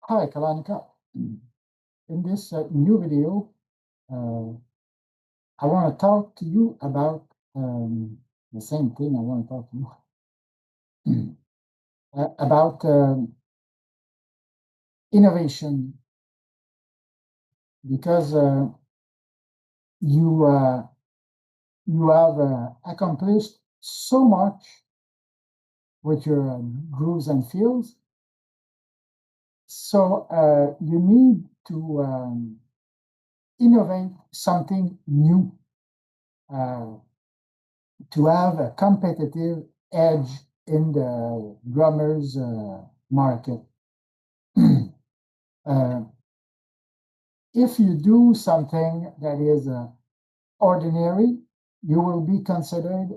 Hi, Kalonica. In this new video, uh, I want to talk to you about the same thing I want to talk to you about innovation because you you have accomplished so much with your grooves and feels. So you need to innovate something new uh, to have a competitive edge in the drummers market. uh, if you do something that is ordinary, you will be considered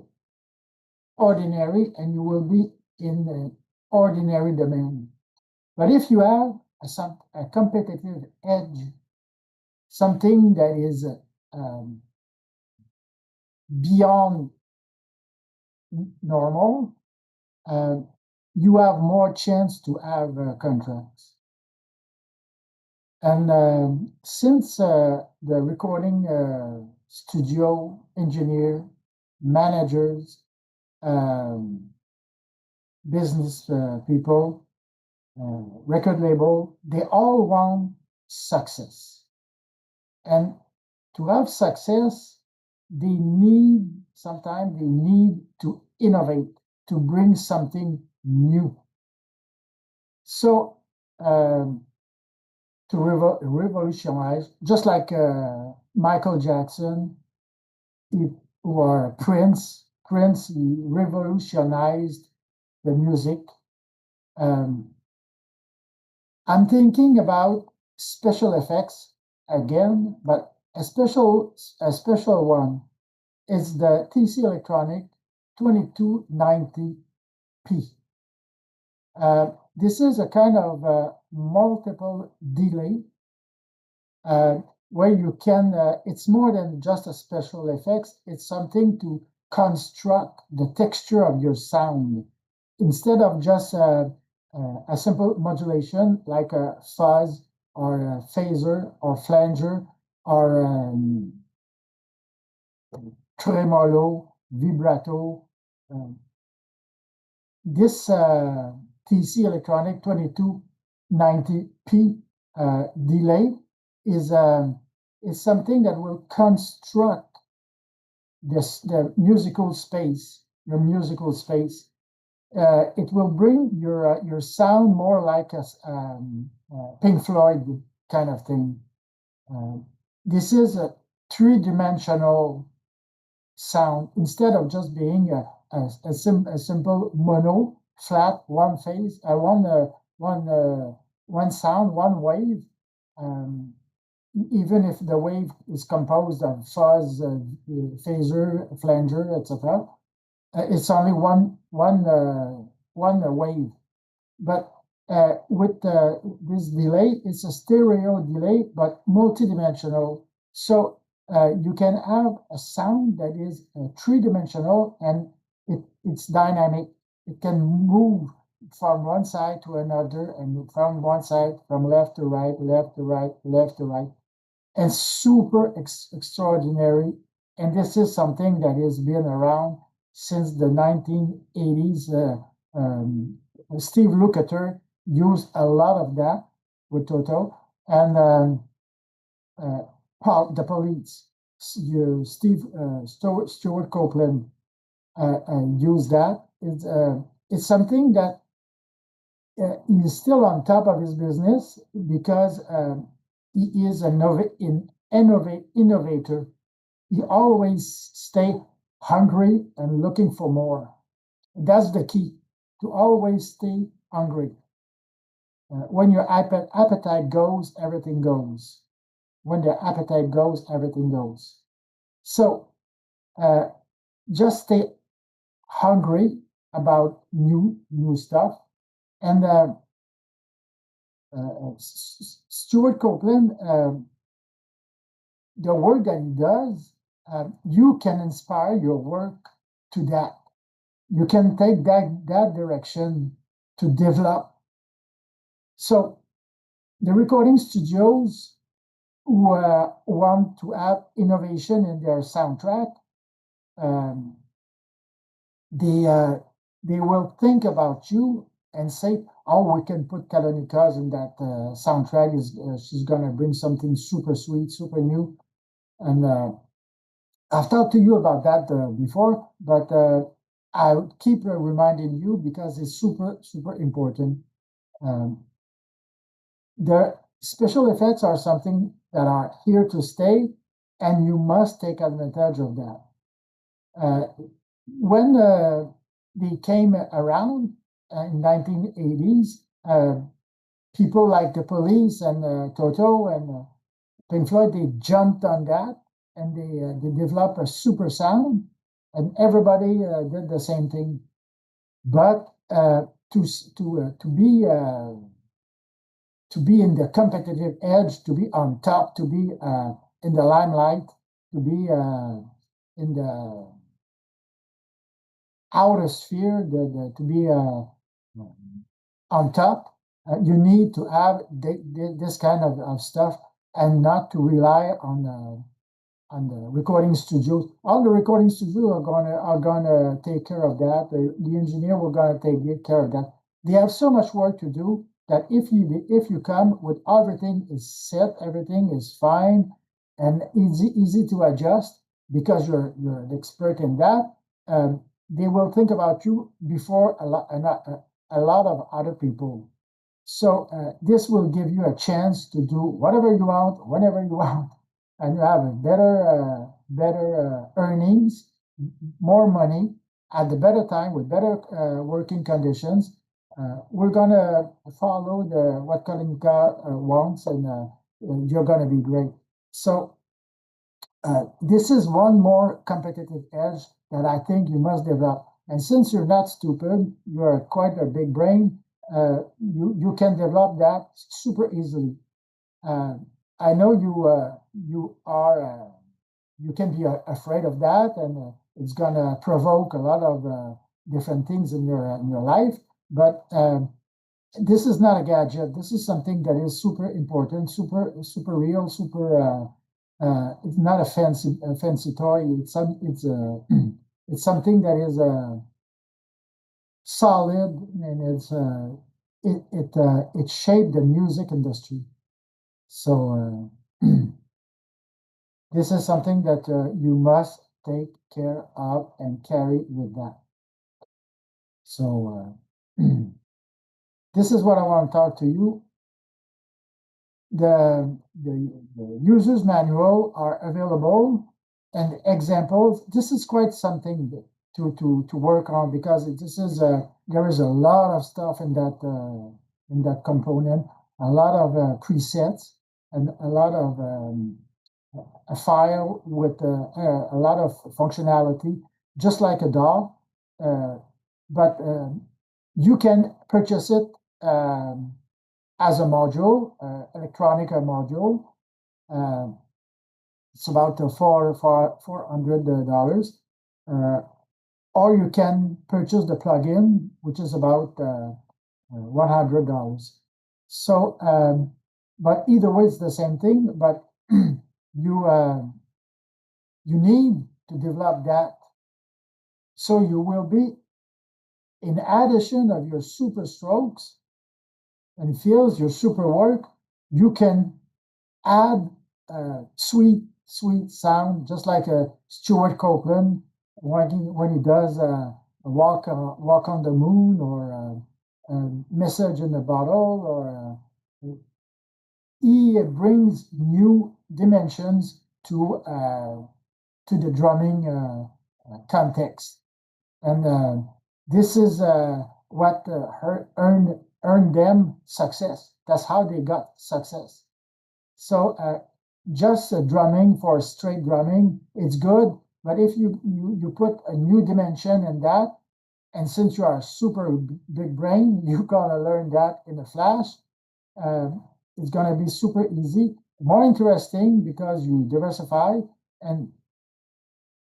ordinary and you will be in ordinary demand. But if you have a competitive edge, something that is beyond normal, uh, you have more chance to have contracts. And since the recording studio engineer, managers, um, business people, record label, they all want success. And to have success, sometimes they need to innovate, to bring something new. So to revolutionize, just like Michael Jackson, or Prince. Prince, he revolutionized the music. Um, I'm thinking about special effects again, but a special one is the TC Electronic 2290P. This is a kind of multiple delay uh, where you can, it's more than just a special effects, it's something to construct the texture of your sound instead of just a simple modulation like a fuzz or a phaser or flanger or tremolo, vibrato. Um, this TC Electronic 2290P delay is is something that will construct the musical space, your musical space. It will bring your sound more like a Pink Floyd kind of thing. Uh, this is a three-dimensional sound instead of just being a simple mono flat one phase, one sound, one wave. Um, Even if the wave is composed of fuzz, phaser, flanger, etc., it's only one wave. But with this delay, it's a stereo delay, but multidimensional. So you can have a sound that is three-dimensional and it's dynamic. It can move from one side to another and from one side, from left to right, left to right, left to right, and super extraordinary. And this is something that has been around since the 1980s. Steve Lukather used a lot of that with Toto, and the Police, Stuart Copeland used that. It's something that he's still on top of his business because he is an innovator. He always stay hungry and looking for more. That's the key, to always stay hungry. When your appetite goes, everything goes. When the appetite goes, everything goes. So uh, just stay hungry about new stuff. And Stuart Copeland, the work that he does, you can inspire your work to that. You can take that direction to develop. So the recording studios who want to have innovation in their soundtrack, um, they uh, they will think about you and say, "Oh, we can put Kalonikas in that soundtrack. Is she's gonna bring something super sweet, super new?" And I've talked to you about that before, but I would keep reminding you because it's super super important. Um, the special effects are something that are here to stay, and you must take advantage of that. Uh, when they came around in 1980s, people like the Police and Toto and Pink Floyd, they jumped on that and they developed a super sound, and everybody did the same thing. But to be in the competitive edge, to be on top, to be in the limelight, to be in the outer sphere, to be on top, you need to have this kind of stuff and not to rely on the recording studios. All the recording studios are gonna take care of that. The engineer will gonna take care of that. They have so much work to do that if you come with everything is set, everything is fine and easy to adjust because you're an expert in that. They will think about you before a lot of other people. So this will give you a chance to do whatever you want, whenever you want, and you have a better earnings, more money at the better time with better working conditions. We're gonna follow the what Kalonica wants, and you're gonna be great. So this is one more competitive edge that I think you must develop. And since you're not stupid, you're quite a big brain. You can develop that super easily. Uh, I know you can be afraid of that, and it's gonna provoke a lot of different things in your life. But this is not a gadget. This is something that is super important, super real, super. It's not a fancy toy. It's something that is solid, and it shaped the music industry. So this is something that you must take care of and carry with that. So this is what I want to talk to you. The user's manual are available and examples. This is quite something to work on because this is there is a lot of stuff in that component, a lot of presets and a lot of a file with a lot of functionality, just like a DAW. Uh, but you can purchase it as a module, electronic module. Uh, it's about $400, or you can purchase the plugin, which is about $100. So, but either way, it's the same thing. But you need to develop that, so you will be, in addition of your super strokes and fills, your super work, you can add sweet sound, just like a Stuart Copeland when he does walk on the moon, or a message in a bottle, or he brings new dimensions to the drumming context, and this is what earned them success. That's how they got success. So just drumming for straight drumming, it's good. But if you put a new dimension in that, and since you are a super big brain, you're gonna learn that in a flash. It's gonna be super easy, more interesting because you diversify, and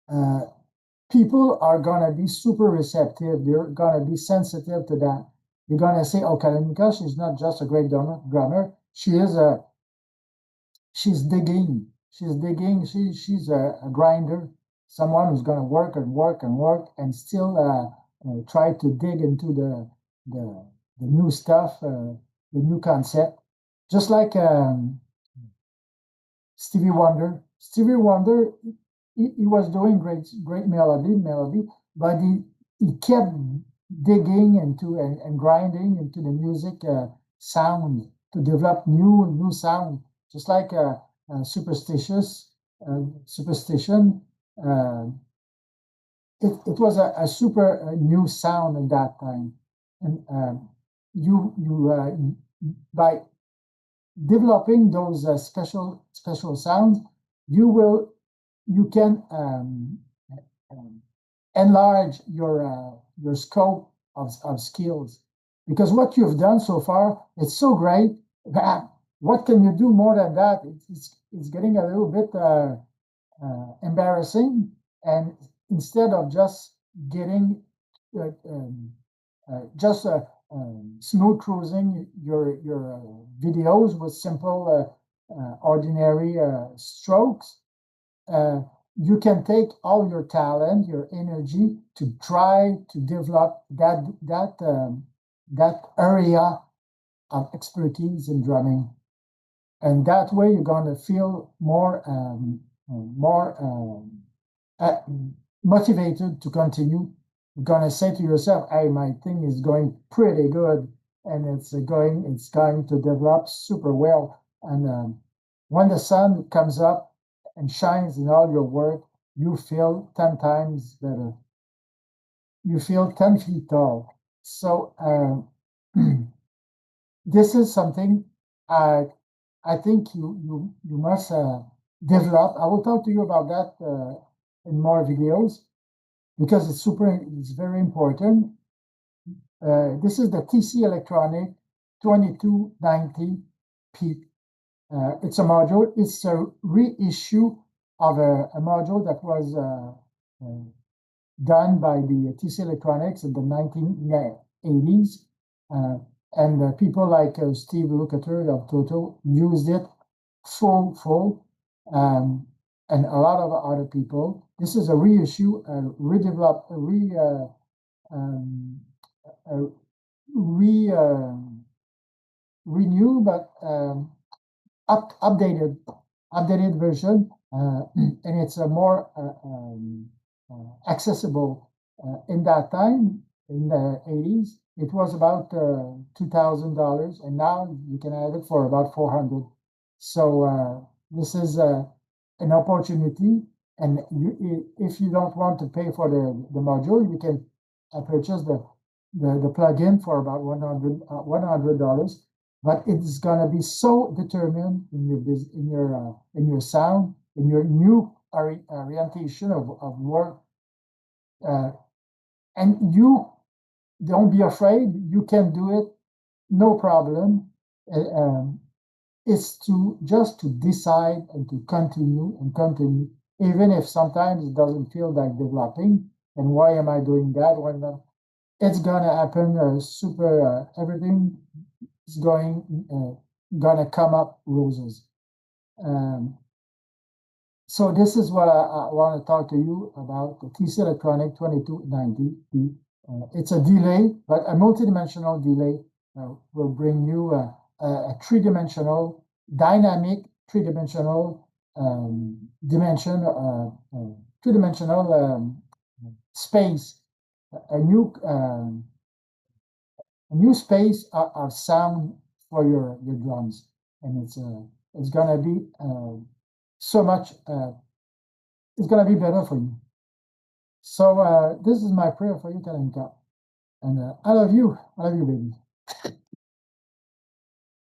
uh, people are gonna be super receptive. They're gonna be sensitive to that. You're gonna say, "Oh, Kalonica, she's not just a great drummer. she is a she's digging. She's digging. She's a grinder, someone who's going to work and work and work and still try to dig into the the new stuff, the new concept. Just like Stevie Wonder. Stevie Wonder, he was doing great melody, but he kept digging into and grinding into the music sound to develop new sound, just like superstition. Uh, it was a super new sound at that time, and you by developing those special sounds, you can um, enlarge your scope of skills, because what you've done so far, it's so great. But what can you do more than that? It's getting a little bit embarrassing, and instead of just getting uh, um, just smooth cruising your videos with simple ordinary strokes, uh, you can take all your talent, your energy to try to develop that area of expertise in drumming, and that way you're going to feel more uh, motivated to continue. You're going to say to yourself, "Hey, my thing is going pretty good, and it's going to develop super well." And when the sun comes up and shines in all your work, you feel 10 times better. You feel 10 feet tall. So this is something I I think you must develop. I will talk to you about that in more videos, because it's very important. This is the TC Electronic 2290P. It's a module. It's a reissue of a module that was done by the TC Electronics in the 1980s. Uh, and people like Steve Lukather of Toto used it full, um, and a lot of other people. This is a reissue, redevelop, um, uh, re renew, but updated version, and it's a more accessible. In that time, in the 80s, it was about $2,000, and now you can have it for about 400. So this is an opportunity, and if you don't want to pay for the module, you can purchase the plugin for about $100, but it's gonna be so determined in in your sound, in your new orientation of work, uh, and you don't be afraid. You can do it, no problem. Uh, um, it's to just to decide and to continue, even if sometimes it doesn't feel like developing. And why am I doing that? Why not? It's gonna happen. Super. Everything is gonna come up roses. Um, so this is what I want to talk to you about, the TC Electronic 2290P. It's a delay, but a multidimensional delay will bring you a three-dimensional, dynamic three-dimensional dimension, two-dimensional space, a new a new space of sound for your drums, and it's gonna be so much. It's gonna be better for you. So this is my prayer for you, Kalonica, and I love you. I love you, baby.